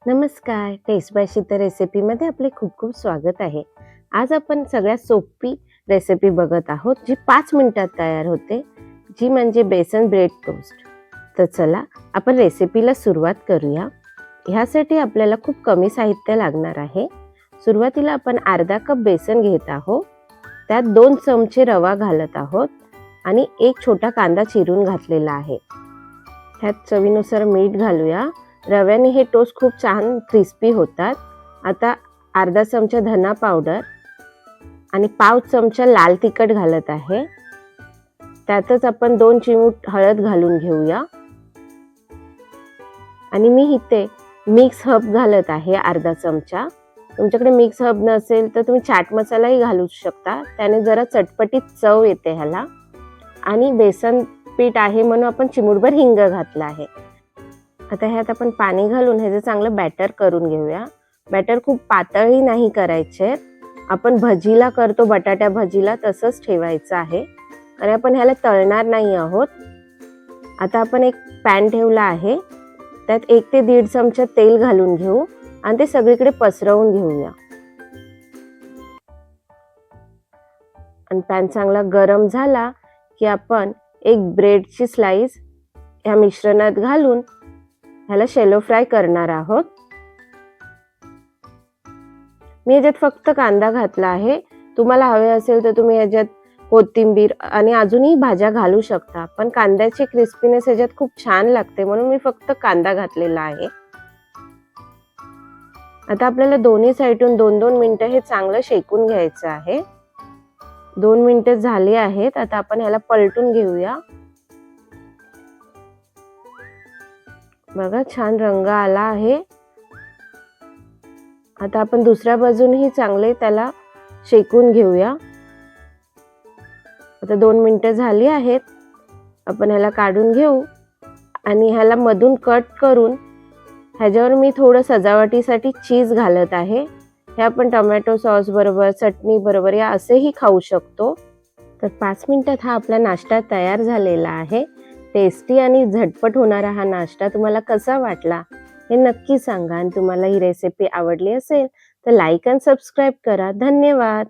नमस्कार, test by Sheetal रेसिपीमध्ये आपले खूप खूप स्वागत आहे. आज आपण सगळ्यात सोपी रेसिपी बघत आहोत, जी 5 मिनिटात तयार होते, जी म्हणजे बेसन ब्रेड टोस्ट. तर चला आपण रेसिपीला सुरुवात करूया. ह्यासाठी आपल्याला खूप कमी साहित्य लागणार आहे. सुरुवातीला आपण अर्धा कप बेसन घेत आहोत, त्यात 2 चमचे रवा घालत आहोत आणि 1 छोटा कांदा चिरून घातलेला आहे. त्यात चवीनुसार मीठ घालूया. रव्याने हे टोस्ट खूप छान क्रिस्पी होतात. आता अर्धा चमचा धना पावडर आणि पाव चमचा लाल तिखट घालत आहे. त्यातच आपण 2 चिमूट हळद घालून घेऊया आणि मी इथे मिक्स हर्ब घालत आहे अर्धा चमचा. तुमच्याकडे मिक्स हर्ब नसेल तर तुम्ही चाट मसालाही घालू शकता, त्याने जरा चटपटीत चव येते ह्याला. आणि बेसन पीठ आहे म्हणून आपण चिमूटभर हिंग घातला आहे. आता ह्यात आपण पाणी घालून ह्याचं चांगलं बॅटर करून घेऊया. बॅटर खूप पातळही नाही करायचे, आपण भजीला करतो बटाट्या भजीला तसंच ठेवायचं आहे आणि आपण ह्याला तळणार नाही आहोत. आता आपण एक पॅन ठेवला आहे, त्यात 1 ते 1.5 चमचा तेल घालून घेऊ आणि ते सगळीकडे पसरवून घेऊया. आणि पॅन चांगला गरम झाला की आपण एक ब्रेडची स्लाइस ह्या मिश्रणात घालून ह्याला शॅलो फ्राय करणार आहोत. मी ह्याच्यात फक्त कांदा घातला आहे. तुम्हाला हवे असेल तर तुम्ही ह्याच्यात कोथिंबीर आणि अजूनही भाज्या घालू शकता, पण कांद्याची क्रिस्पीनेस ह्याच्यात खूप छान लागते म्हणून मी फक्त कांदा घातलेला आहे. आता आपल्याला दोन्ही साईडून 2-2 मिनिटं हे चांगलं शेकून घ्यायचं आहे. 2 मिनिटं झाली आहेत. आता आपण ह्याला पलटून घेऊया. बघा छान रंग आला आहे. आता आपण दुसऱ्या बाजूनही चांगले त्याला शेकून घेऊया. आता 2 मिनिटं झाली आहेत. आपण ह्याला काढून घेऊ आणि ह्याला मधून कट करून ह्याच्यावर मी थोडं सजावटीसाठी चीज घालत आहे. हे आपण टोमॅटो सॉस बरोबर, चटणी बरोबर या असेही खाऊ शकतो. तर 5 मिनिटात हा आपला नाश्ता तयार झालेला आहे. टेस्टी आणि झटपट होणारा हा नाश्ता तुम्हाला कसा वाटला हे नक्की सांगा आणि तुम्हाला ही रेसिपी आवडली असेल तर लाईक आणि सबस्क्राईब करा. धन्यवाद.